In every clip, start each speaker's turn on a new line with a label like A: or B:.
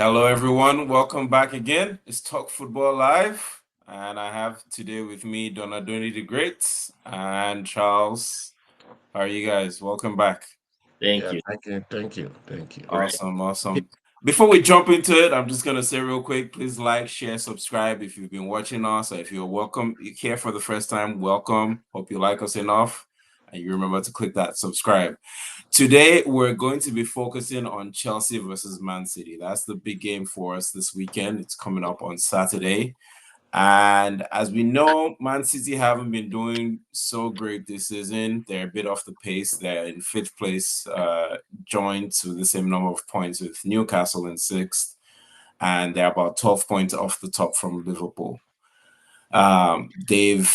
A: Hello, everyone. Welcome back again. It's Talk Football Live, and I have today with me Donadoni the Great and Charles. How are you guys? Welcome back.
B: Thank
C: Yeah,
B: you.
C: thank you.
B: Right.
A: Awesome. Before we jump into it, I'm just gonna say real quick, please like, share, subscribe if you've been watching us, or if you're here for the first time, welcome. Hope you like us enough. And you remember to click that subscribe. Today, we're going to be focusing on Chelsea versus Man City. That's the big game for us this weekend. It's coming up on Saturday. And as we know, Man City haven't been doing so great this season. They're a bit off the pace. They're in fifth place, joined to the same number of points with Newcastle in sixth. And they're about 12 points off the top from Liverpool. They've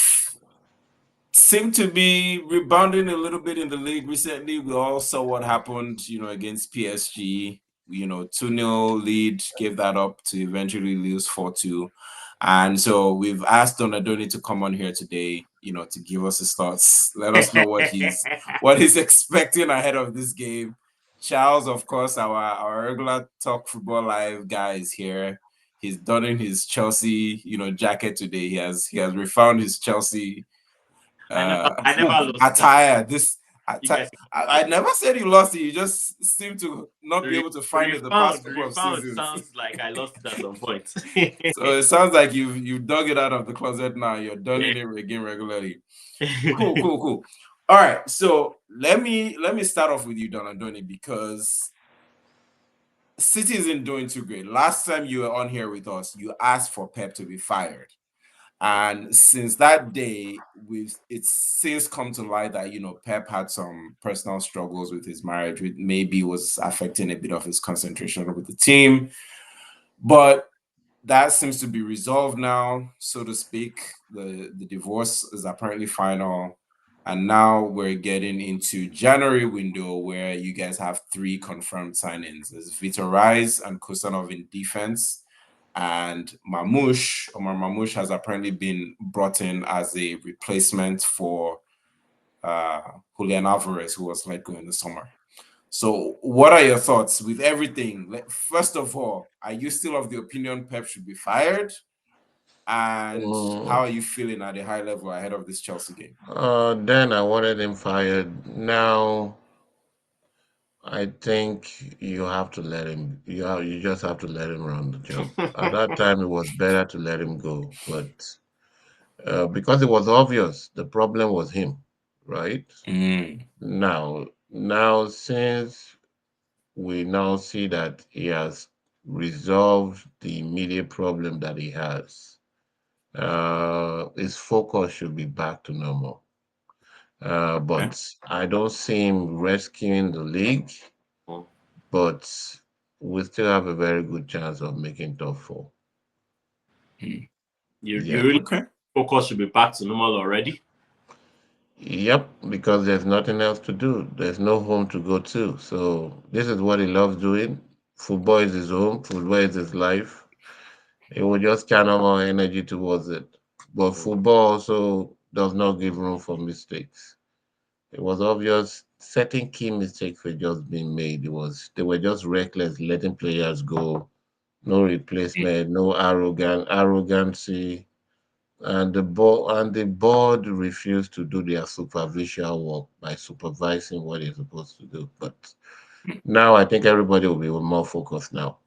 A: seem to be rebounding a little bit in the league recently. We all saw what happened, against PSG. 2-0 lead, gave that up to eventually lose 4-2. And so we've asked Donadoni to come on here today, to give us his thoughts. Let us know what he's expecting ahead of this game. Charles, of course, our regular Talk Football Live guy is here. He's donning his Chelsea, jacket today. He has refound his Chelsea
B: I never
A: uh
B: I never lost that.
A: attire. This
B: You guys
A: I never said you lost it. You just seem to not be able to find it the past couple of
B: refound
A: seasons.
B: sounds like I lost it at some point.
A: So it sounds like you've dug it out of the closet now. You're donning it again regularly. Cool. All right. So let me start off with you, Donadoni, because City isn't doing too great. Last time you were on here with us, you asked for Pep to be fired. And since that day, it's since come to light that Pep had some personal struggles with his marriage, which maybe was affecting a bit of his concentration with the team. But that seems to be resolved now, so to speak. The divorce is apparently final. And now we're getting into January window where you guys have three confirmed signings. There's Vitor Rise and Kusanov in defense, and Omar Mamouche has apparently been brought in as a replacement for uh, Julian Alvarez, who was let go in the summer. So, what are your thoughts with everything? First of all, are you still of the opinion Pep should be fired? And how
C: Mm,
A: are you feeling at a high level ahead of this Chelsea game?
C: then I wanted him fired. Now I think you have to let him. You just have to let him run the job. At that time, it was better to let him go, but because it was obvious, the problem was him, right?
A: Mm,
C: Now since we now see that he has resolved the immediate problem that he has, his focus should be back to normal.
A: okay.
C: But I don't see him rescuing the league, but we still have a very good chance of making top four.
A: Mm,
B: you
C: Yeah.
B: really
A: okay.
B: focus should be back to normal already.
C: Yep, because there's nothing else to do. There's no home to go to. So this is what he loves doing. Football is his home. Football is his life. He will just channel more energy towards it. But football also does not give room for mistakes. It was obvious certain key mistakes were just being made. They were just reckless, letting players go, no
A: Mm,
C: replacement, no arrogancy, and the board refused to do their superficial work by supervising what they're supposed to do. But
A: mm,
C: now I think everybody will be more focused now.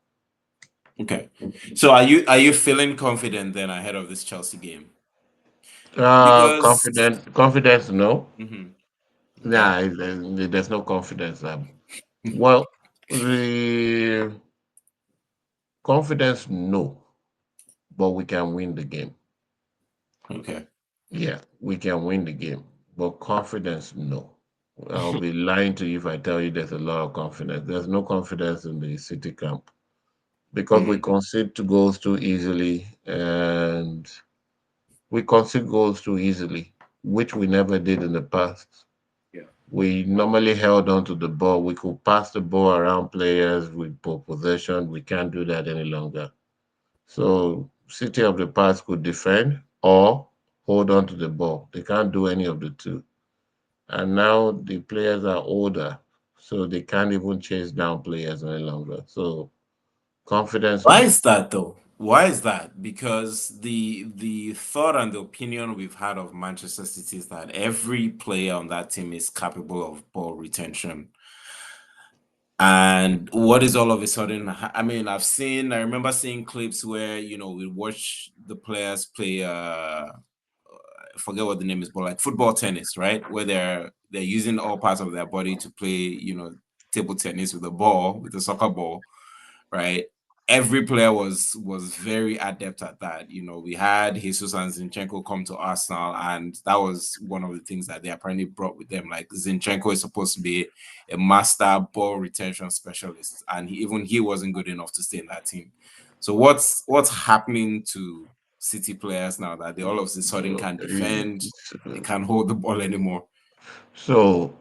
A: okay. So are you feeling confident then ahead of this Chelsea game? Because
C: Confidence, no.
A: mhm, okay.
C: Nah, there's no confidence. Well, the confidence, no, but we can win the game.
A: Okay.
C: Yeah, we can win the game, but confidence, no. I'll be lying to you if I tell you there's a lot of confidence. There's no confidence in the City camp because we
A: Mm,
C: concede to goals too easily, and we concede goals too easily, which we never did in the past.
B: Yeah.
C: We normally held on to the ball. We could pass the ball around players with possession. We can't do that any longer. So City of the past could defend or hold on to the ball. They can't do any of the two. And now the players are older, so they can't even chase down players any longer. So Confidence.
A: Why is that though? Why is that? Because the thought and the opinion we've had of Manchester City is that every player on that team is capable of ball retention. And what is all of a sudden? I mean, I remember seeing clips where we watch the players play. I forget what the name is, but like football tennis, right? Where they're using all parts of their body to play, table tennis with a ball, with a soccer ball, right? Every player was very adept at that. We had Jesus and Zinchenko come to Arsenal, and that was one of the things that they apparently brought with them. Like Zinchenko is supposed to be a master ball retention specialist, and even he wasn't good enough to stay in that team. So what's happening to City players now that they all of a sudden can't defend, they can't hold the ball anymore?
C: So,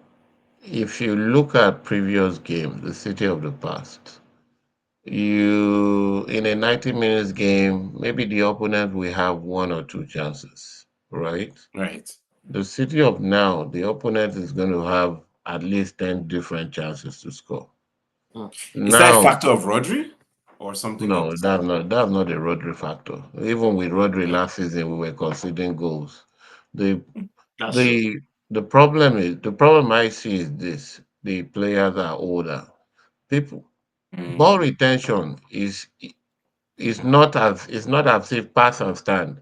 C: if you look at previous games, the City of the past, you in a 90 minutes game, maybe the opponent will have one or two chances, right?
A: Right.
C: The City of now, the opponent is going to have at least 10 different chances to score.
A: Is that a
C: Now,
A: factor of Rodri or something
C: no,
A: else?
C: that's not a Rodri factor. Even with Rodri
A: Okay.
C: last season, we were conceding goals. The
B: That's true.
C: the problem I see is this: the players are older. People ball
A: Mm,
C: retention is not as if pass and stand.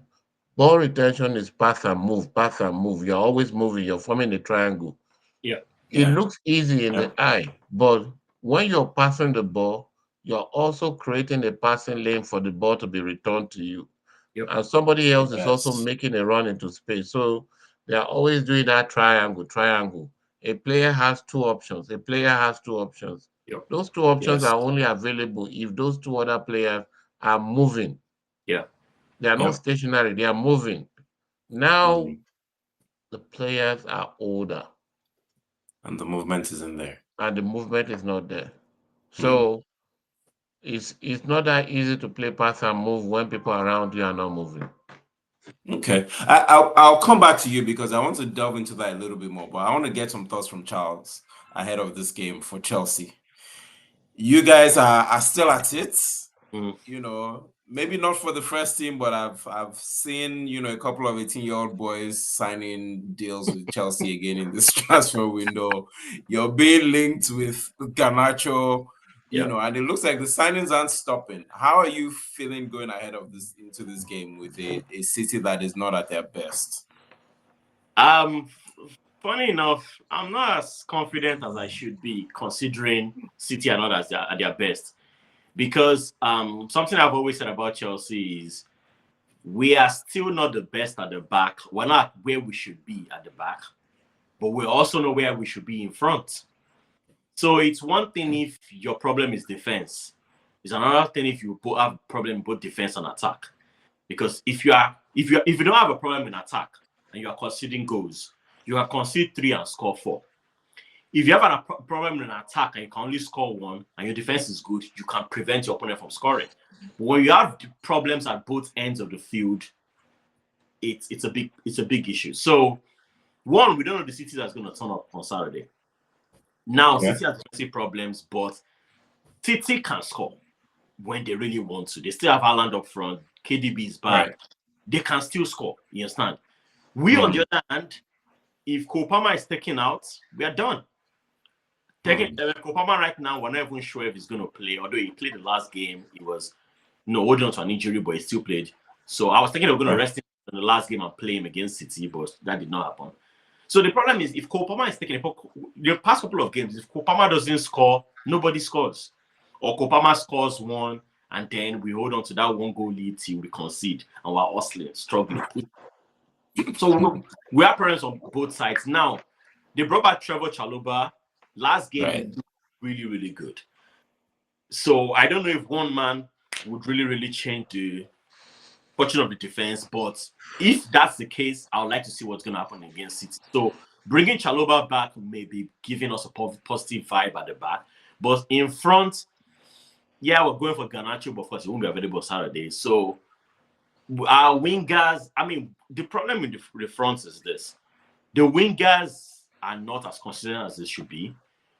C: Ball retention is pass and move, pass and move. You're always moving. You're forming a triangle.
B: Yeah.
C: It
A: yeah.
C: looks easy in
A: Yeah.
C: the eye, but when you're passing the ball, you're also creating a passing lane for the ball to be returned to you.
B: Yep.
C: And somebody else is also
A: Yes.
C: making a run into space. So they are always doing that triangle, triangle. A player has two options. A player has two options.
B: Yep.
C: Those two options
A: Yes.
C: are only available if those two other players are moving.
B: Yeah.
C: They are not
A: Yep.
C: stationary, they are moving. Now
A: Mhm.
C: the players are older
A: And the movement is in there.
C: and the movement is not there.
A: Mm.
C: So it's not that easy to play pass and move when people around you are not moving.
A: Okay. I'll come back to you because I want to delve into that a little bit more, but I want to get some thoughts from Charles ahead of this game for Chelsea. You guys are still at it.
B: Mm.
A: Maybe not for the first team, but I've seen, a couple of 18-year-old boys signing deals with Chelsea again in this transfer window. You're being linked with Garnacho,
B: Yeah.
A: and it looks like the signings aren't stopping. How are you feeling going ahead of this into this game with a City that is not at their best?
B: Funny enough, I'm not as confident as I should be, considering City are not at their best. Because something I've always said about Chelsea is we are still not the best at the back. We're not where we should be at the back, but we're also not where we should be in front. So it's one thing if your problem is defense. It's another thing if you have problem both defense and attack. Because if you don't have a problem in attack and you are conceding goals, you can concede 3 and score 4. If you have a problem in attack and you can only score 1 and your defense is good, you can prevent your opponent from scoring. But when you have problems at both ends of the field, it's a big issue. So one, we don't know the City that's going to turn up on Saturday. Now
A: Okay.
B: City has defensive problems, but City can score when they really want to. They still have Haaland up front. KDB is back.
A: Right.
B: They can still score. You understand? We, on
A: Mm,
B: the other hand, if Kopama is taken out, we are done.
A: mm,
B: Kopama right now, we're not even sure if he's going to play. Although he played the last game, he was holding on to an injury, but he still played. So I was thinking we're going to
A: right.
B: rest him in the last game and play him against City, but that did not happen. So the problem is if Kopama is taken, the past couple of games, if Kopama doesn't score, nobody scores. Or Kopama scores 1, and then we hold on to that 1 goal lead till we concede, and we're hustling, struggling. So we are parents on both sides. Now, they brought back Trevor Chalobah. Last game, he
A: Right.
B: looked really, really good. So I don't know if one man would really, really change the fortune of the defense. But if that's the case, I would like to see what's going to happen against City. So bringing Chalobah back may be giving us a positive vibe at the back. But in front, yeah, we're going for Garnacho, but of course, he won't be available Saturday. So our wingers, the problem with the front is this. The wingers are not as consistent as they should be.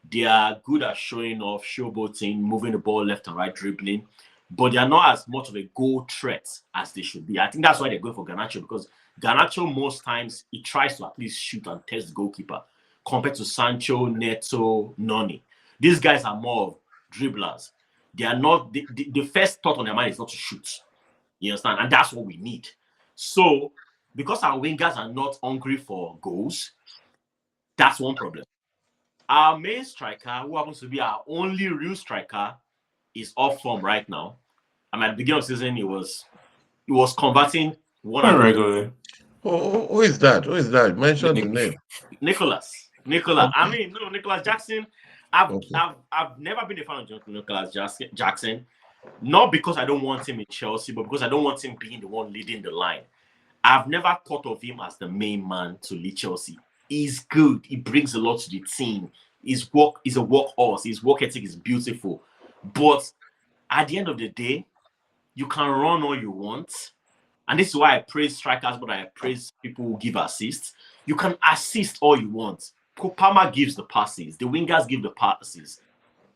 B: They are good at showing off, showboating, moving the ball left and right, dribbling. but they are not as much of a goal threat as they should be. I think that's why they're going for Garnacho, because Garnacho most times he tries to at least shoot and test the goalkeeper compared to Sancho, Neto, Noni. These guys are more of dribblers. They are not the first thought on their mind is not to shoot. You understand? And that's what we need. So because our wingers are not hungry for goals, that's one problem. Our main striker, who happens to be our only real striker, is off form right now. I mean, at the beginning of the season, he was converting one
A: Not
B: and
A: regularly.
C: Who is that? Who is that? Mention the name.
B: Nicholas.
C: Okay.
B: I mean, no, Nicholas Jackson. I've
C: Okay.
B: never been a fan of Nicholas Jackson. Not because I don't want him in Chelsea, but because I don't want him being the one leading the line. I've never thought of him as the main man to lead Chelsea. He's good. He brings a lot to the team. His work is a workhorse. His work ethic is beautiful. But at the end of the day, you can run all you want. And this is why I praise strikers, but I praise people who give assists. You can assist all you want. Kopama gives the passes. The wingers give the passes.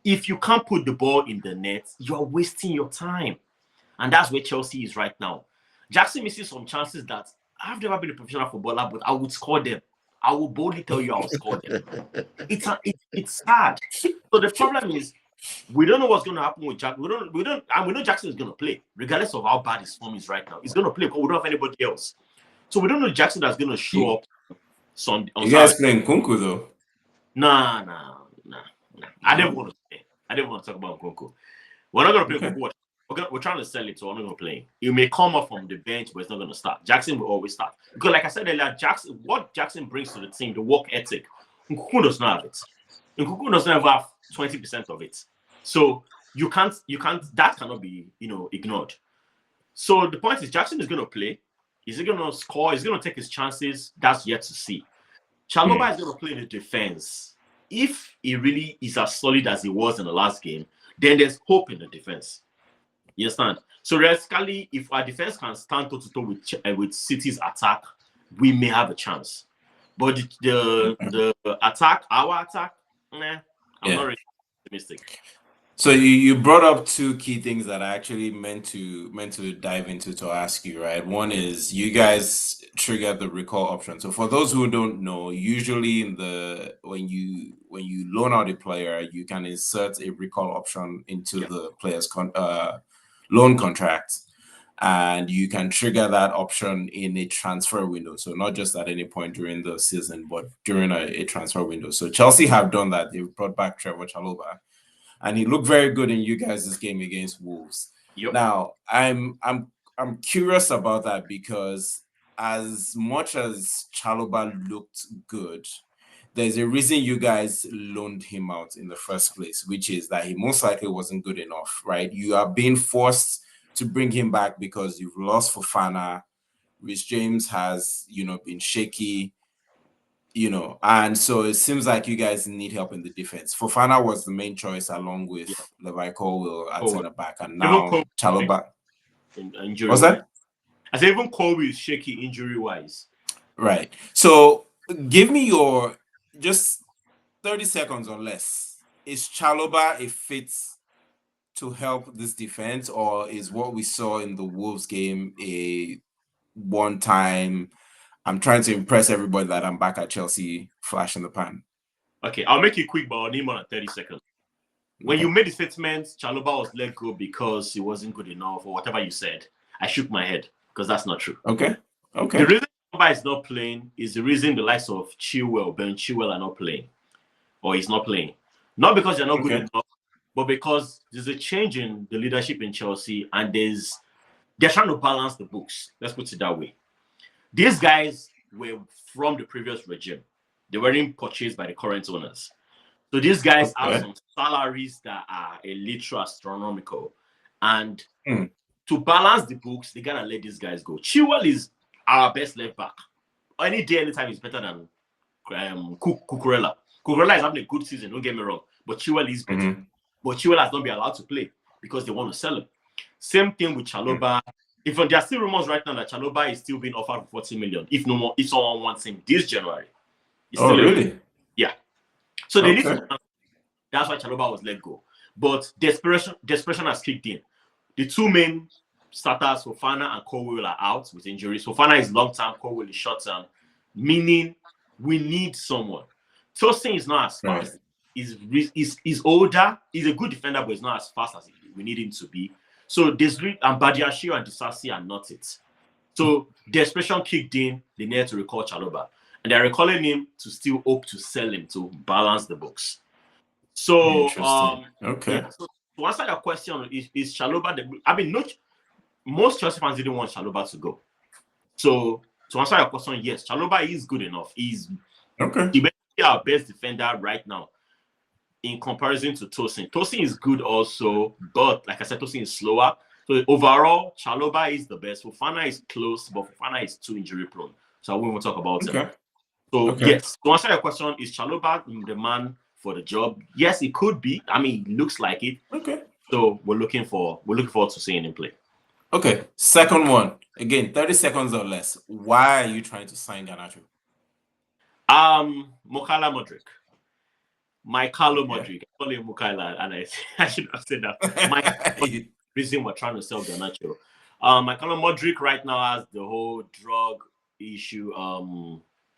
B: If you can't put the ball in the net, you're wasting your time. And that's where Chelsea is right now. Jackson misses some chances that I've never been a professional footballer, but I would score them. I will boldly tell you I will score them. It's sad. So the problem is we don't know what's going to happen with Jack. We know Jackson is going to play, regardless of how bad his form is right now. He's going to play because we don't have anybody else. So we don't know Jackson that's going to show up Sunday.
A: You guys playing Kunku though?
B: Nah. I didn't want to play. I didn't want to talk about Kunku. We're not going to play Kunku. We're trying to sell it, so we're not going to play. He may come off from the bench, but it's not going to start. Jackson will always start. Because like I said earlier, what Jackson brings to the team, the work ethic, Nkunku does not have it. Nkunku does not have 20% of it. So you can't, that cannot be, ignored. So the point is Jackson is going to play. Is he going to score? Is he going to take his chances? That's yet to see. Chalobah is going to play in the defense. If he really is as solid as he was in the last game, then there's hope in the defense. You understand? So realistically, if our defense can stand toe-to-toe with City's attack, we may have a chance. But the attack, our attack, I'm not really optimistic.
A: So you brought up two key things that I actually meant to dive into to ask you, right? One is you guys triggered the recall option. So for those who don't know, usually when you loan out a player, you can insert a recall option into the player's loan contract, and you can trigger that option in a transfer window. So not just at any point during the season, but during a transfer window. So Chelsea have done that. They've brought back Trevor Chalobah, and he looked very good in you guys' game against Wolves.
B: Yep.
A: Now, I'm curious about that because as much as Chalobah looked good, there's a reason you guys loaned him out in the first place, which is that he most likely wasn't good enough, right? You are being forced to bring him back because you've lost Fofana. Rhys James has, been shaky. And so it seems like you guys need help in the defense. Fofana was the main choice along with Levi Colwill at center back, and now Chalobah.
B: Injury
A: What's that?
B: I said even Colwill is shaky injury-wise.
A: Right. So give me your just 30 seconds or less. Is Chalobah a fit to help this defense, or is what we saw in the Wolves game a one-time I'm trying to impress everybody that I'm back at Chelsea flash in the pan?
B: Okay, I'll make it quick, but I'll need more than 30 seconds. When you made the statement, Chalobah was let go because he wasn't good enough or whatever you said, I shook my head because that's not true.
A: Okay.
B: The reason Chalobah is not playing is the reason the likes of Ben Chilwell are not playing, or he's not playing. Not because they're not good enough, but because there's a change in the leadership in Chelsea, and they're trying to balance the books. Let's put it that way. These guys were from the previous regime. They weren't purchased by the current owners. So these guys have some salaries that are a little astronomical. And to balance the books, they gotta let these guys go. Chilwell is our best left back. Any day, anytime is better than Cucurella. Cucurella is having a good season, don't get me wrong. But Chilwell is better. But Chilwell has not been allowed to play because they want to sell him. Same thing with Chalobah. If there are still rumors right now that Chalobah is still being offered for 40 million, if someone wants him this January.
A: Really?
B: Yeah. So they need to. That's why Chalobah was let go. But desperation has kicked in. The two main starters, Fofana and Colwill, are out with injuries. Fofana is long term, Colwill is short term, meaning we need someone. Tosin is not as
A: Right.
B: fast. He's older. He's a good defender, but he's not as fast as we need him to be. So Desri and Badiashile and Disasi are not it. So the expression kicked in. They needed to recall Chaloba, and they're recalling him to still hope to sell him to balance the books. So
A: Interesting. Okay.
B: yeah. So to answer your question, is Chaloba I mean, not most Chelsea fans didn't want Chaloba to go. So to answer your question, yes, Chaloba is good enough. He's
A: Okay.
B: basically our best defender right now in comparison to Tosin. Tosin is good also, but like I said, Tosin is slower. So overall, Chaloba is the best. Fofana is close, but Fofana is too injury prone. So I won't even talk about him.
A: Okay.
B: So
A: Okay.
B: yes, to answer your question, is Chaloba the man for the job? Yes, it could be. I mean, it looks like it.
A: Okay.
B: So we're looking forward to seeing him play.
A: Okay. Second one. Again, 30 seconds or less. Why are you trying to sign Garnacho?
B: Mokala Modric. My Carlo
A: Okay.
B: Modric. I call him Mukala, and I should have said that. My reason we're trying to sell Garnacho. Michael Modric right now has the whole drug issue.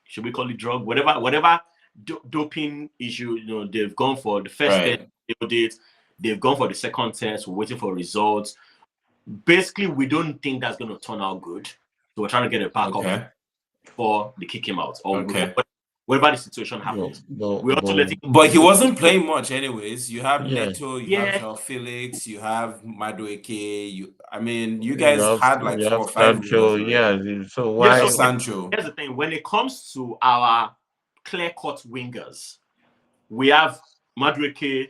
B: Should we call it drug? Whatever doping issue. You know, they've gone for the first test,
A: Right.
B: they did. They've gone for the second test. We're waiting for results. Basically, we don't think that's going to turn out good. So we're trying to get a backup
A: Okay.
B: before they kick him out or before
A: Okay.
B: whatever the situation
C: But,
B: happens.
C: but,
B: We're also letting
A: But he
C: but
A: wasn't playing much, anyways. You have
C: yeah,
A: Neto, you have
B: yeah.
A: Joao Felix, you have Madueke. I mean, you
C: you
A: guys
C: have
A: had like
C: you
A: 4 or 5
C: Sancho.
A: wingers
C: Yeah,
A: already.
C: so
B: Yeah,
A: You have
B: so
C: why?
A: Sancho.
B: here's the thing. When it comes to our clear-cut wingers, we have Madueke,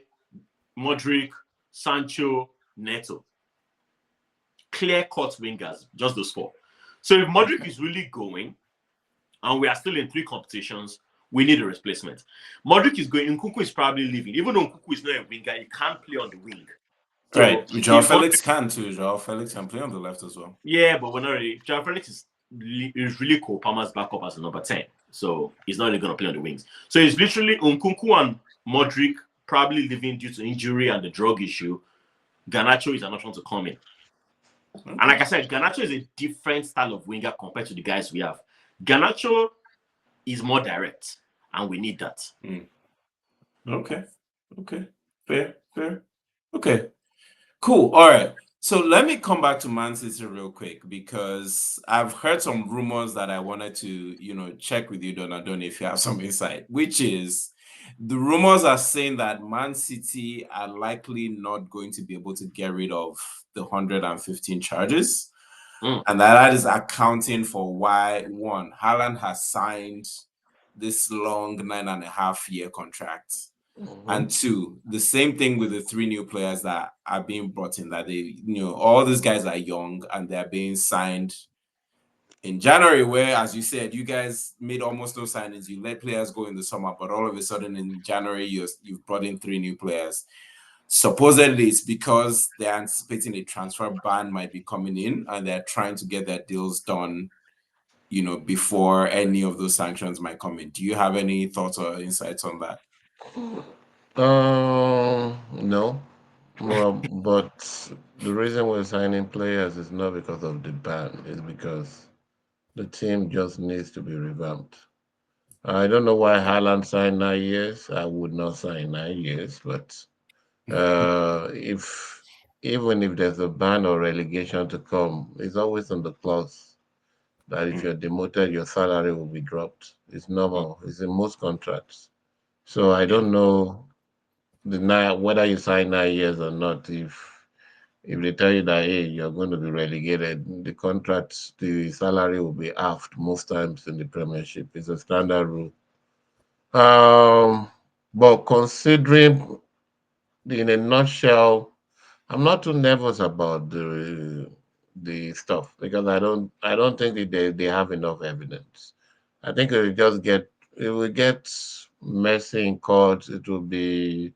B: Modric, Sancho, Neto. Clear-cut wingers, just those four. So if Modric is really going, and we are still in 3 competitions, we need a replacement. Modric is going. Nkunku is probably leaving. Even though Nkunku is not a winger, he can't play on the wing. So
A: Right. Joao
B: if Modric,
A: Felix can too. Joao Felix can play on the left as well.
B: yeah, but we're not really. Joao Felix is really cool. Palmer's backup as a number 10. So he's not really going to play on the wings. So it's literally Nkunku and Modric probably leaving due to injury and the drug issue. Garnacho is an option to come in. And like I said, Garnacho is a different style of winger compared to the guys we have. Garnacho is more direct, and we need that.
A: Okay. Okay. Fair. Fair. Okay. Cool. All right. So let me come back to Man City real quick because I've heard some rumors that I wanted to, check with you, Donadoni, if you have some insight, which is the rumors are saying that Man City are likely not going to be able to get rid of the 115 charges. And that is accounting for why, one, Haaland has signed this long 9.5 year contract. And two, the same thing with the 3 new players that are being brought in, that all these guys are young and they're being signed in January, where, as you said, you guys made almost no signings. You let players go in the summer, but all of a sudden in January, you've brought in 3 new players. Supposedly, it's because they're anticipating a transfer ban might be coming in and they're trying to get their deals done, before any of those sanctions might come in. Do you have any thoughts or insights on that?
C: No. Well, but the reason we're signing players is not because of the ban, it's because the team just needs to be revamped. I don't know why Haaland signed 9 years. I would not sign 9 years, but if even if there's a ban or relegation to come, it's always on the clause that if you're demoted, your salary will be dropped. It's normal. It's in most contracts. So I
A: Yeah.
C: don't know whether you sign 9 years or not. If they tell you that hey, you're going to be relegated, the contract, the salary will be halved most times in the Premiership. It's a standard rule. But considering, in a nutshell, I'm not too nervous about the stuff because I don't think that they have enough evidence. I think it will get messy in court. It will be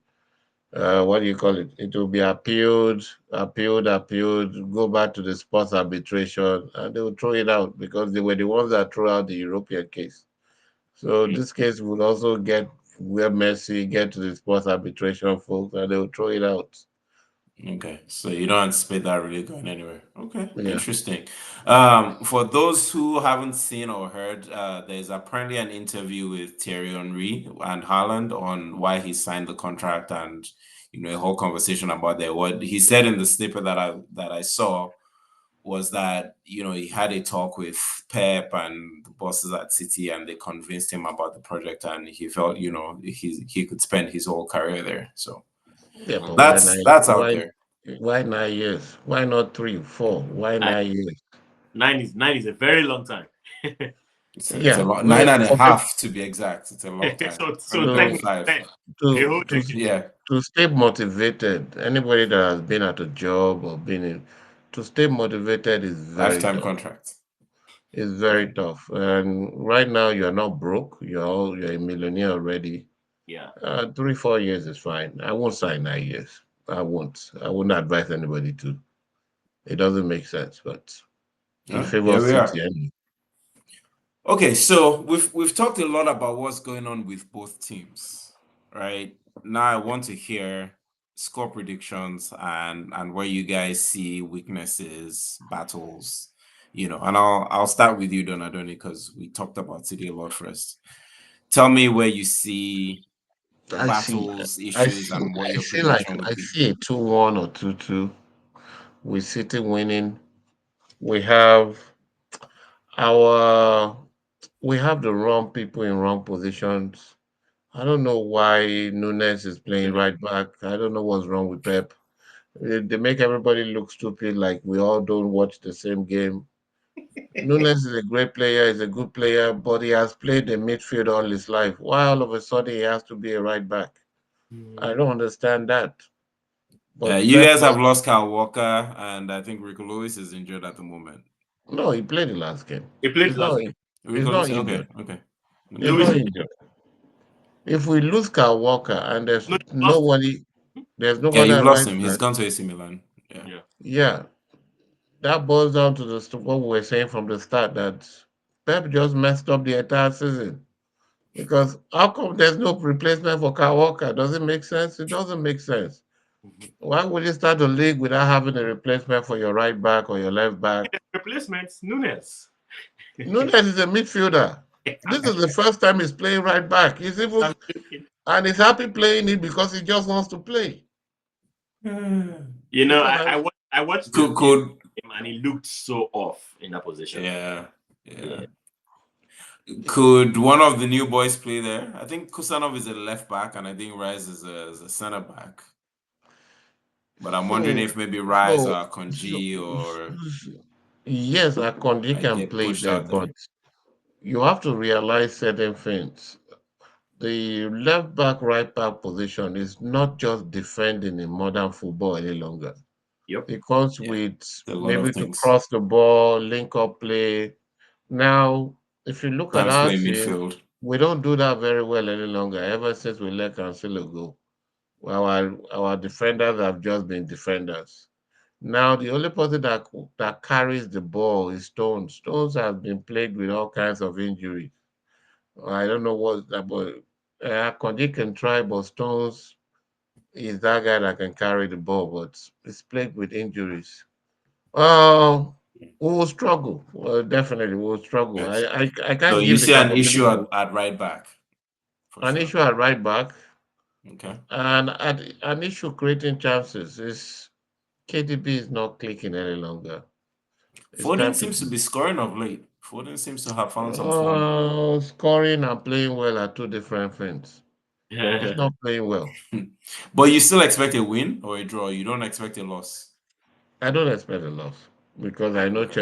C: what do you call it? It will be appealed, go back to the sports arbitration, and they will throw it out because they were the ones that threw out the European case. So this case will also get where Messi get to the sports arbitration folks, and they will throw it out.
A: Okay, so you don't anticipate that really going anywhere. Okay,
C: Yeah.
A: interesting. For those who haven't seen or heard, there's apparently an interview with Thierry Henry and Haaland on why he signed the contract, and a whole conversation about that. What he said in the snippet that I saw was that he had a talk with Pep and the bosses at City, and they convinced him about the project, and he felt he could spend his whole career there. So
C: Yeah, but why
A: that's
C: nine?
A: that's out there.
C: Why 9 years? Why not three, 4? Why
B: I,
C: 9 years?
B: nine is a very long time.
A: It's a
C: Yeah,
A: lot, nine
C: well,
A: and a
C: forget
A: half to be exact. It's a long time.
B: So technically,
C: to
A: 2025.
B: 10, a
C: to
B: whole
C: to
B: decade.
A: Yeah,
C: to stay motivated. Anybody that has been at a job or been in, to stay motivated is very
A: lifetime
C: tough.
A: contract.
C: It's
A: Yeah.
C: very tough. And right now, you're not broke. You're a millionaire already.
B: Yeah.
C: 3, 4 years is fine. I won't sign 9 years. I won't. I wouldn't advise anybody to. It doesn't make sense, but he
A: Yeah, here
C: favors
A: we are.
C: City anyway.
A: Okay, so we've talked a lot about what's going on with both teams, right? Now I want to hear score predictions and where you guys see weaknesses, battles, and I'll start with you, Donadoni, because we talked about City a lot first. Tell me where you see
C: I see.
A: battles,
C: I
A: issues,
C: see.
A: and what
C: I
A: your
C: see. Like
A: prediction would
C: I
A: be.
C: see a 2-1 or 2-2 with City winning. We have our we have the wrong people in wrong positions. I don't know why Nunes is playing right back. I don't know what's wrong with Pep. They make everybody look stupid, like we all don't watch the same game. Nunes is a great player, he's a good player, but he has played the midfield all his life. Why all of a sudden he has to be a right back? I don't understand that. But
A: You
C: let's
A: guys have
C: just
A: lost Kyle Walker, and I think Rico Lewis is injured at the moment.
C: no, he played the last game.
B: He played
C: He's
B: last
C: not
B: game.
C: he's
A: Rico
C: not
A: Lewis, okay,
C: injured.
A: okay,
C: He's
A: okay.
B: Louis,
C: not injured. If we lose Kyle Walker and there's
B: no, you lost.
C: nobody there's
A: Yeah,
C: nobody
A: you've
C: at
A: lost
C: right
A: him. He's
C: back,
A: gone to AC Milan. Yeah.
B: Yeah.
C: yeah, that boils down to what we were saying from the start that Pep just messed up the entire season. Because how come there's no replacement for Kyle Walker? Does it make sense? It doesn't make sense.
B: Mhm.
C: Why would you start the league without having a replacement for your right back or your left back?
B: Replacements, Nunes.
C: Nunes is a midfielder. This is the first time he's playing right back. He's even
B: I'm joking.
C: and he's happy playing it because he just wants to play.
B: You know,
C: Because I
B: I watched the
A: Could
B: PL
A: could
B: game and he looked so off in that position.
A: yeah, yeah.
B: Yeah.
A: Could one of the new boys play there? I think Kusanov is a left back, and I think Rice is a center back. But I'm wondering
C: so
A: if maybe Rice
C: so
A: or
C: so,
A: Konji or
C: yes, Akondi
A: might
C: can
A: get
C: play
A: pushed
C: there,
A: out
C: but
A: there.
C: you have to realize certain things. The left back, right back position is not just defending in modern football any longer.
B: Yep.
C: It comes
A: Yeah,
C: with
A: a lot of
C: maybe to
A: things.
C: cross the ball, link up play. Now, if you look at
A: Times
C: our
A: play
C: team,
A: midfield.
C: we don't do that very well any longer. Ever since we let Cancelo go, our defenders have just been defenders. Now, the only person that carries the ball is Stones. Stones has been plagued with all kinds of injuries. I don't know what's that, but Kondi can try, but Stones is that guy that can carry the ball, but it's plagued with injuries. We will struggle. Well, definitely, we will struggle.
A: Yes.
C: I
A: So
C: can't
A: you
C: give the
A: see an
C: capability
A: issue at right back for
C: an
A: sure.
C: issue at right back,
A: Okay.
C: and an issue creating chances is KDB is not clicking any longer. It's
A: Foden
C: time to
A: seems to be scoring of late. Foden seems to have found some form.
C: scoring and playing well are two different things. He's not playing well.
A: But you still expect a win or a draw. You don't expect a loss.
C: I don't expect a loss because I know
A: Okay.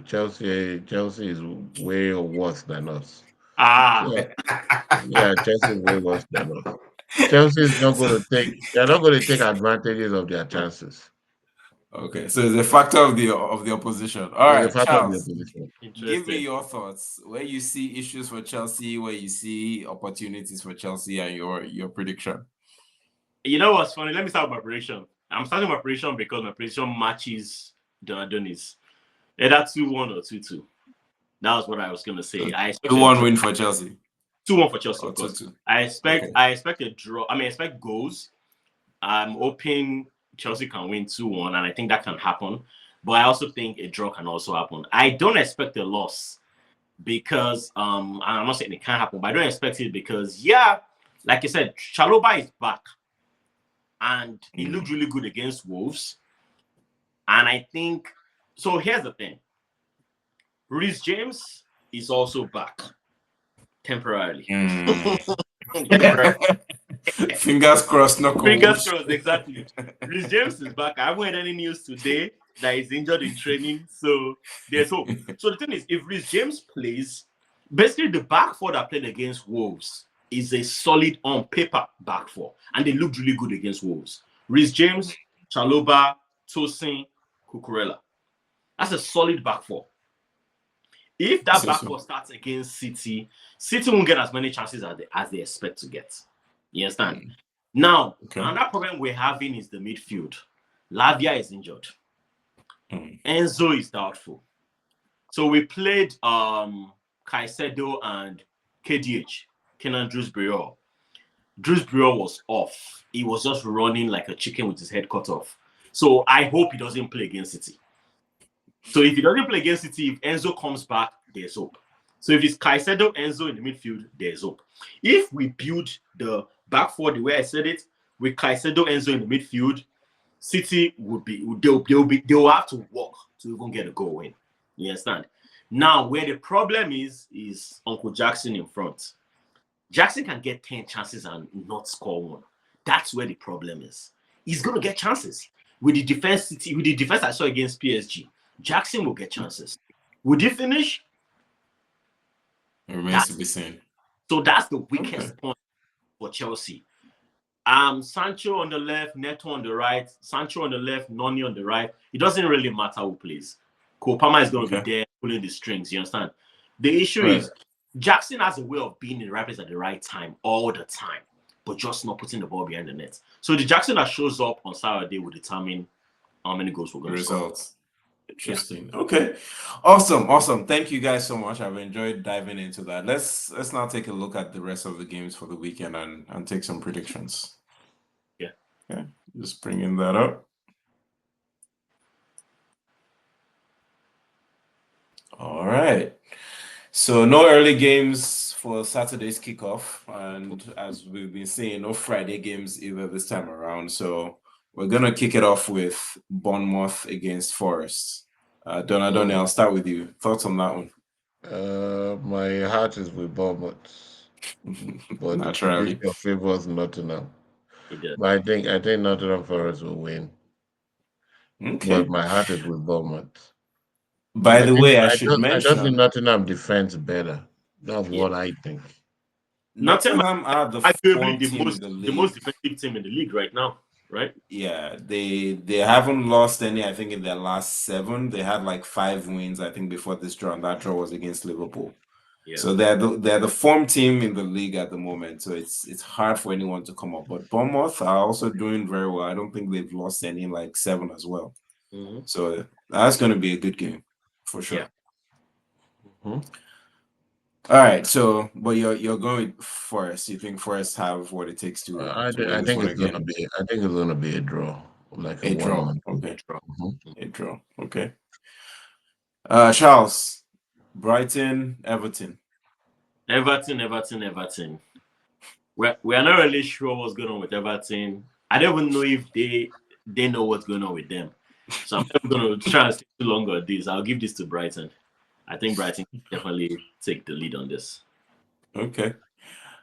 C: Chelsea is way worse than us.
B: Ah,
C: So yeah, Chelsea is way worse than us. Chelsea is not
A: So,
C: going to take. They're not going to take advantages of their chances.
A: okay, so it's a factor of the opposition. All
C: It's a
A: right,
C: factor of the
A: Charles,
C: opposition.
A: give me
B: interesting.
A: your thoughts. Where you see issues for Chelsea, where you see opportunities for Chelsea, and your prediction.
B: You know what's funny? Let me start with my prediction. I'm starting my prediction because my prediction matches Donadoni's. Either 2-1 or 2-2. That was what I was gonna say.
A: So
B: I expect a
A: 2-1
B: draw.
A: win for Chelsea
B: 2-1 for Chelsea,
A: or
B: of course.
A: 2-2.
B: I expect
A: Okay.
B: I expect a draw. I mean, I expect goals. I'm hoping Chelsea can win 2-1, and I think that can happen. But I also think a draw can also happen. I don't expect a loss because I'm not saying it can't happen, but I don't expect it because like I said, Chaloba is back and he looked really good against Wolves. And I think so. Here's the thing: Reece James is also back temporarily. Temporarily.
A: Fingers crossed, knock on
B: Fingers
A: wood.
B: crossed, exactly. Reece James is back. I haven't heard any news today that he's injured in training, so there's hope. So the thing is, if Reece James plays, basically the back four that played against Wolves is a solid on paper back four, and they looked really good against Wolves. Reece James, Chaloba, Tosin, Cucurella. That's a solid back four. If that back four starts against City, City won't get as many chances as they expect to get. You understand? Now, another problem we're having is the midfield. Lavia is injured. Enzo is doubtful. So we played Caicedo and KDH, Kenan Drewsbury. Drewsbury was off. He was just running like a chicken with his head cut off. So I hope he doesn't play against City. So if he doesn't play against City, if Enzo comes back, there's hope. So if it's Caicedo, Enzo in the midfield, there's hope. If we build the back four the way I said it, with Caicedo, Enzo in the midfield, City they'll have to work to even get a goal in. You understand? Now, where the problem is Uncle Jackson in front. Jackson can get 10 chances and not score one. That's where the problem is. He's gonna get chances. With the defense I saw against PSG, Jackson will get chances. Would he finish?
A: It remains to be seen.
B: So that's the weakest point for Chelsea. Sancho on the left, Neto on the right, Sancho on the left, Noni on the right. It doesn't really matter who plays. Kopama is going to be there pulling the strings. You understand? The issue is Jackson has a way of being in the right place at the right time all the time, but just not putting the ball behind the net. So the Jackson that shows up on Saturday will determine how many goals we're going to score.
A: Interesting. Yeah. Okay. Awesome. Thank you guys so much. I've enjoyed diving into that. Let's now take a look at the rest of the games for the weekend and take some predictions. Yeah. Just bringing that up. All right. So no early games for Saturday's kickoff, and as we've been saying, no Friday games either this time around. So we're gonna kick it off with Bournemouth against Forest. Donadoni, I'll start with you. Thoughts on that one?
C: My heart is with Bournemouth, but
A: naturally,
C: your favors Nottingham. But I think Nottingham Forest will win.
A: Okay.
C: But my heart is with Bournemouth.
A: By the way, I should mention,
C: I just think Nottingham defends better. That's what I think.
A: Nottingham are the
B: most defensive team in the league right now, right?
A: Yeah, they haven't lost any. I think in their last 7, they had like 5 wins. I think before this draw, and that draw was against Liverpool. Yeah. So they're the form team in the league at the moment. So it's hard for anyone to come up. But Bournemouth are also doing very well. I don't think they've lost any like 7 as well. So that's going to be a good game for sure. Yeah. All right, so but you're going with Forest. You think Forest have what it takes to
C: I
A: win
C: think
A: this
C: it's
A: one
C: gonna be. I think it's gonna be a draw, like a
A: draw.
C: 1-1.
A: Okay, a draw. Okay. Charles, Brighton, Everton.
B: Everton. We are not really sure what's going on with Everton. I don't even know if they know what's going on with them. So I'm not going to try and stay too long on this. I'll give this to Brighton. I think Brighton can definitely take the lead on this.
A: Okay.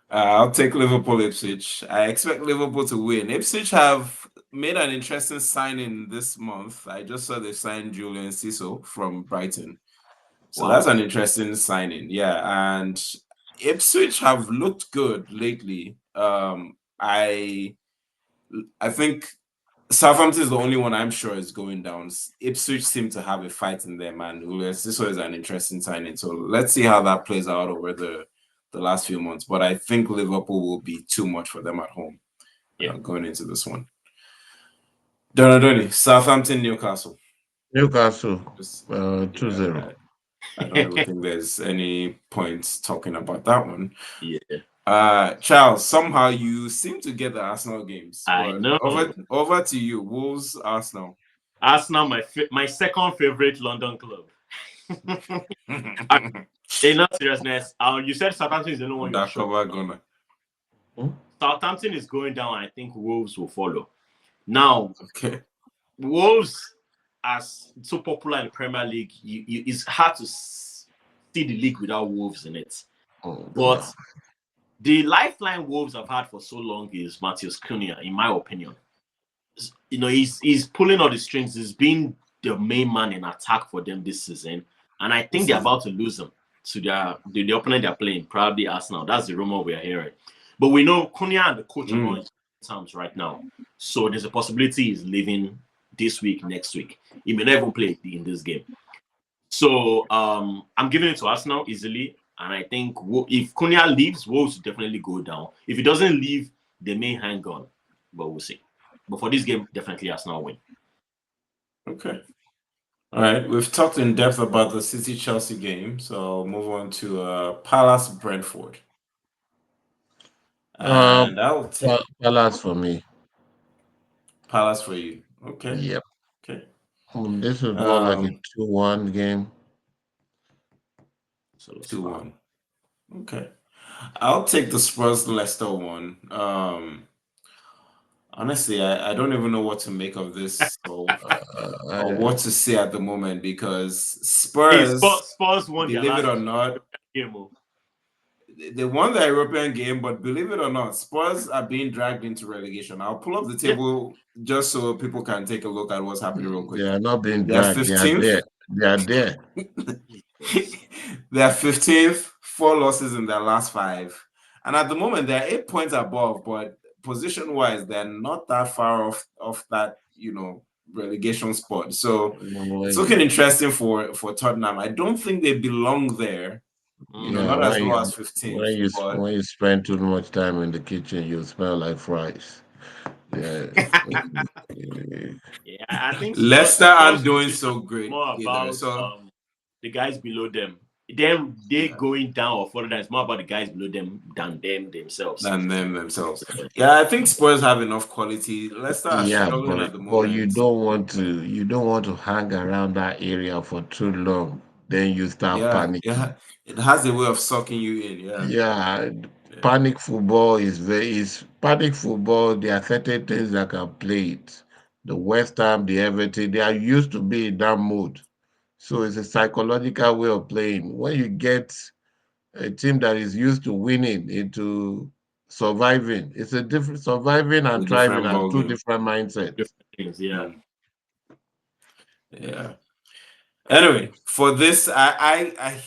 A: I'll take Liverpool Ipswich. I expect Liverpool to win. Ipswich have made an interesting signing this month. I just saw they signed Julian Cecil from Brighton. So that's an interesting signing. Yeah. And Ipswich have looked good lately. I think Southampton is the only one I'm sure is going down. Ipswich seem to have a fight in them, and this is an interesting signing. So let's see how that plays out over the last few months. But I think Liverpool will be too much for them at home going into this one. Donadoni, Southampton, Newcastle.
C: Newcastle, 2-0.
A: I don't even think there's any point talking about that one.
B: Yeah.
A: Charles, somehow you seem to get the Arsenal games,
B: I
A: but
B: know.
A: over to you. Wolves, Arsenal.
B: Arsenal, my second favorite London club. I- In all seriousness, you said Southampton is the only one you are sure.
A: Undercover gunner.
B: Southampton is going down. I think Wolves will follow. Now,
A: Okay.
B: Wolves, as so popular in the Premier League, it's hard to see the league without Wolves in it. But the lifeline Wolves have had for so long is Matheus Cunha, in my opinion. You know, he's pulling all the strings. He's been the main man in attack for them this season, and I think they're about to lose him to the opponent they're playing, probably Arsenal. That's the rumor we are hearing. But we know Cunha and the coach are not in terms right now, so there's a possibility he's leaving this week, next week. He may not even play in this game. So I'm giving it to Arsenal easily, and I think if Cunha leaves, Wolves will definitely go down. If he doesn't leave, they may hang on, but we'll see. But for this game, definitely Arsenal win.
A: Okay. All right. We've talked in depth about the City Chelsea game, so I'll move on to Palace Brentford. And I'll take
C: Palace for me.
A: Palace for you. Okay.
C: Yep.
A: Okay.
C: This is more like a
A: Um,
C: 2-1 game.
B: So let's
A: 2-1. Okay. I'll take the Spurs Leicester one. Honestly, I don't even know what to make of this or what to say at the moment because
B: Hey,
A: Spurs,
B: Spurs won their
A: believe it
B: last
A: or not,
B: game. Oh.
A: they won the European game, but believe it or not, Spurs are being dragged into relegation. I'll pull up the
B: Yeah.
A: table just so people can take a look at what's happening real
C: They
A: quick.
C: are not being
A: They are
C: dragged. They are
A: 15th.
C: there. They are there.
A: They are 15th, 4 losses in their last 5. And at the moment, they're 8 points above, but position-wise, they're not that far off that, relegation spot. So it's looking interesting for Tottenham. I don't think they belong there,
C: Yeah,
A: not as low as 15th, but
C: when you spend too much time in the kitchen, you smell like fries. Yeah.
B: Yeah, I think
A: Leicester
B: Spurs
A: aren't doing
B: position
A: so
B: is
A: great
B: more
A: either.
B: about
A: So
B: the guys below them. They
A: yeah,
B: going down or further down. It's more about the guys below them than them themselves.
A: than them themselves. Yeah, I think Spurs have enough quality. Leicester are
C: Yeah,
A: struggling at the
C: but
A: moment.
C: you don't want to hang around that area for too long. Then you start
A: Yeah,
C: panicking.
A: yeah. It has a way of sucking you in. Yeah.
C: Yeah,
A: Yeah.
C: panic football is panic football. There are certain things that can play it. The West Ham, the Everton, they are used to be in that mood. So it's a psychological way of playing. When you get a team that is used to winning into surviving, it's a different surviving
A: A
C: and thriving
A: different
C: are
A: ball
C: two
A: game.
C: different mindsets.
B: Different things, yeah.
A: Yeah. Anyway, for this, I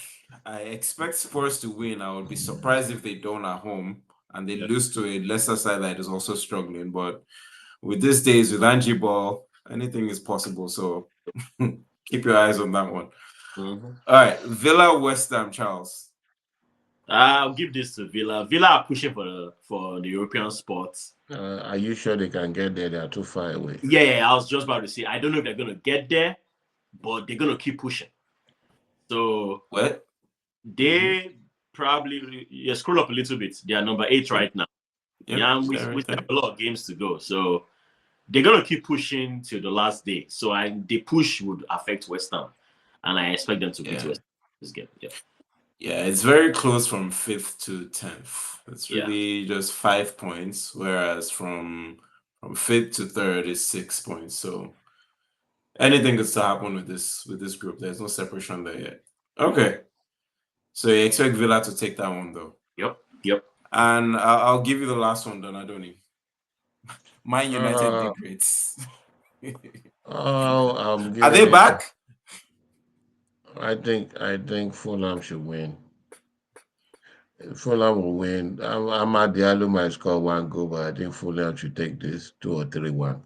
A: expect Spurs to win. I would be surprised if they don't at home and they
B: Yeah.
A: lose to a lesser side that is also struggling. But with these days, with Angie Ball, anything is possible. So keep your eyes on that one.
B: Mm-hmm.
A: All right, Villa West Ham, Charles.
B: I'll give this to Villa. Villa are pushing for the European spots.
C: Are you sure they can get there? They are too far away.
B: Yeah, I was just about to say. I don't know if they're gonna get there, but they're gonna keep pushing. So
A: What?
B: they probably scroll up a little bit. They are number 8 right now.
A: Yep,
B: Yeah, and we
A: stay
B: we
A: right
B: still have
A: there.
B: a lot of games to go. So they're gonna keep pushing till the last day. So the push would affect West Ham, and I expect them to beat
A: Yeah.
B: West Ham this game. Yeah,
A: Yeah, it's very close from 5th to 10th. It's
B: yeah.
A: really just 5 points, whereas from 5th to 3rd is 6 points. So anything could still happen with this group. There's no separation there yet. Okay. So you expect Villa to take that one though.
B: Yep.
A: And I'll give you the last one, Donadoni. Man United the
C: Uh,
A: greats.
C: I'm
A: Are
C: giving
A: they
C: it to.
A: back?
C: I think Fulham should win. Fulham will win. Amad Diallo might score one goal, but I think Fulham should take this 2 or 3-1.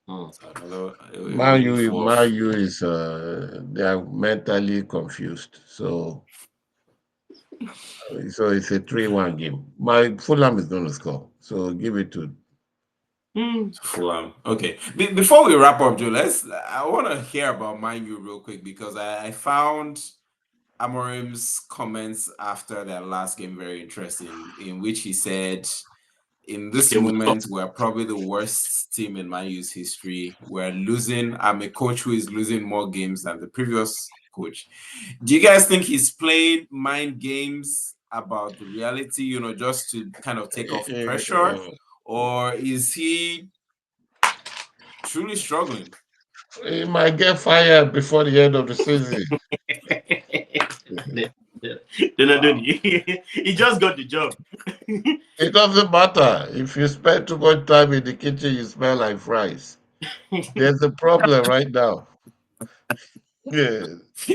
A: So another a
C: Man
A: win
C: U,
A: for
C: Man U is they are mentally confused. So it's a 3-1 game. My Fulham is going to score. So give it to.
A: Fulham. Okay. Before we wrap up, Joe, I want to hear about Man U real quick because I found Amorim's comments after their last game very interesting, in which he said, in this
B: They will stop.
A: moment, we're probably the worst team in Man U's history. We're losing. I'm a coach who is losing more games than the previous coach. Do you guys think he's played mind games about the reality, just to kind of take off pressure? Or is he truly struggling?
C: He might get fired before the end of the season.
B: They're not doing
A: Wow.
B: it. He just got the job.
C: It doesn't matter. If you spend too much time in the kitchen, you smell like fries. There's a problem right now. Yeah.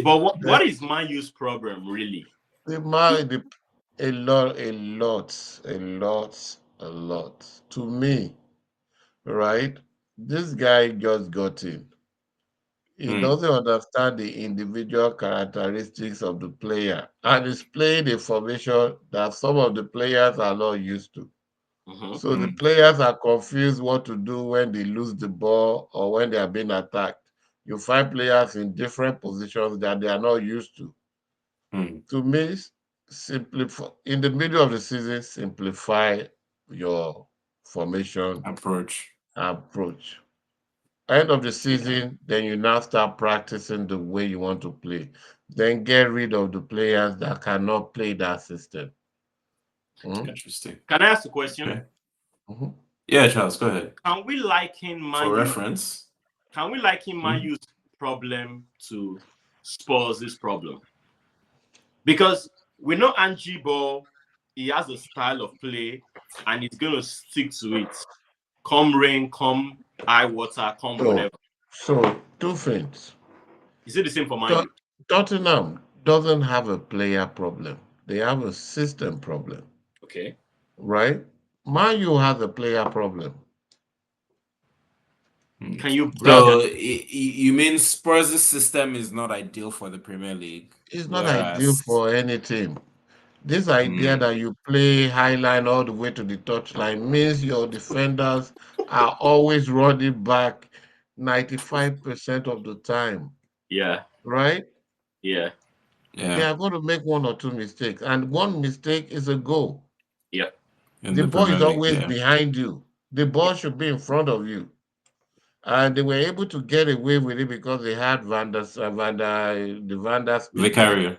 B: But what is Man U's problem really?
C: The man, a lot, a lot, a lot, a lot. To me, right? This guy just got in. He
A: Hmm.
C: doesn't understand the individual characteristics of the player, and he's playing a formation that some of the players are not used to.
B: Mm-hmm.
C: So the players are confused what to do when they lose the ball or when they are being attacked. You find players in different positions that they are not used to.
A: Hmm.
C: To me, simplify in the middle of the season, simplify your formation
A: Approach.
C: approach. End of the season, then you now start practicing the way you want to play. Then get rid of the players that cannot play that system. Mm?
A: Interesting.
B: Can I ask a question?
A: Okay.
C: Mhm.
A: Yeah, Charles, go ahead.
B: Can we liken
A: For
B: Man U?
A: reference.
B: Can we liken Man
A: Hmm.
B: U's problem to Spurs' problem? Because we know Angie Ball, he has a style of play, and he's going to stick to it. Come rain, come high water, come
C: So,
B: whatever.
C: so two things.
B: Is it the same for Man
C: Tot-
B: U?
C: Tottenham doesn't have a player problem. They have a system problem,
B: Okay.
C: right? Man U has a player problem.
A: Hmm.
B: Can you break
C: That
B: that?
A: So you mean Spurs' system is not ideal for the Premier League,
C: is not ideal
A: whereas
C: for any team. This idea
A: hmm,
C: that you play high line all the way to the touchline means your defenders are always running back 95% of the time,
B: Yeah,
C: right?
B: yeah,
C: They
A: yeah,
C: are going to make one or two mistakes, and one mistake is a goal.
B: yeah,
A: in
C: The
A: the
C: ball
A: Premier
C: is
A: League,
C: always
A: yeah.
C: behind you. The
B: yeah.
C: ball should be in front of you. And they were able to get away with it because they had the Vander speed guy.
A: Vicario.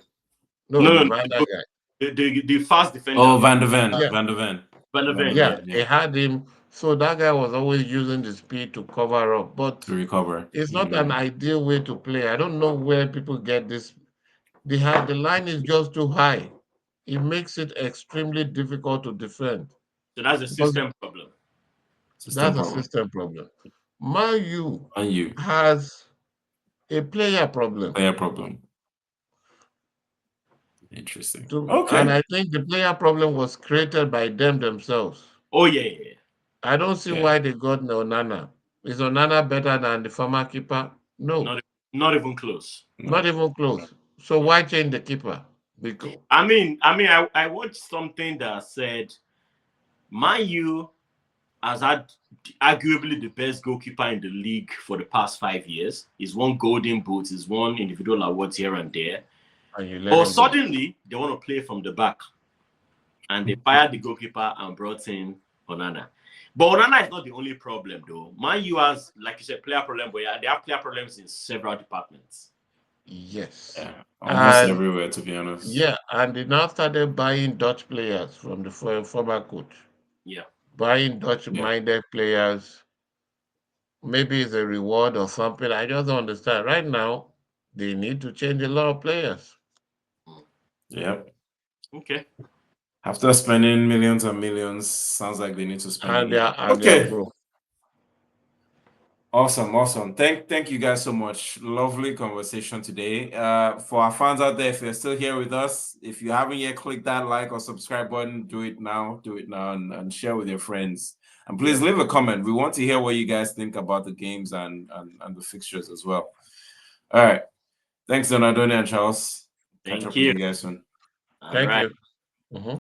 C: No,
B: No,
C: the
B: no,
C: Vander
B: no.
C: guy.
B: The fast defender,
A: Oh, Van de Ven.
C: Yeah,
A: Van de Ven.
B: Van der
A: Van de
B: Ven.
C: yeah,
B: Yeah.
A: Ven,
C: they
A: yeah.
C: had him. So that guy was always using the speed to cover up. But
A: To recover.
C: it's not an
A: Hmm.
C: ideal way to play. I don't know where people get this. The line is just too high. It makes it extremely difficult to defend
B: So that's a
C: because
B: system problem.
A: System
C: that's a
A: problem.
C: system problem. Man U
A: And you.
C: has a player problem.
A: Player problem. Interesting.
C: And
A: Okay.
C: I think the player problem was created by them themselves.
B: Oh yeah, yeah, yeah.
C: I don't see
A: Yeah.
C: why they got Onana. Is Onana better than the former keeper? No,
B: Not not even close.
C: not
A: No.
C: even close. So why change the keeper? Because
B: I watched something that said Man U has had arguably the best goalkeeper in the league for the past 5 years. He's won golden boots, he's won individual awards here and there.
C: and you let
B: But
C: him go.
B: suddenly they want to play from the back. And they fired the goalkeeper and brought in Onana. But Onana is not the only problem, though. Man U has, like you said, player problem, but yeah, they have player problems in several departments.
C: Yes.
A: Yeah. Almost
C: And
A: everywhere, to be honest.
C: yeah, and they now started buying Dutch players from the former coach.
B: Yeah.
C: Buying Dutch
A: Yeah.
C: minded players. Maybe it's a reward or something. I just don't understand. Right now, they need to change a lot of players.
A: Yep.
B: Okay.
A: After spending millions and millions, sounds like they need to spend
C: And
A: again.
C: they are
A: Okay.
C: broke.
A: Awesome, awesome. Thank you guys so much. Lovely conversation today. For our fans out there, if you're still here with us, if you haven't yet clicked that like or subscribe button, do it now. Do it now and share with your friends. And please
B: Yeah.
A: leave a comment. We want to hear what you guys think about the games and the fixtures as well. All right. Thanks, Donadoni and Charles. Catch
B: Thank
A: up with
B: you.
A: you guys soon.
B: All
C: Thank
B: right.
C: you. Mhm.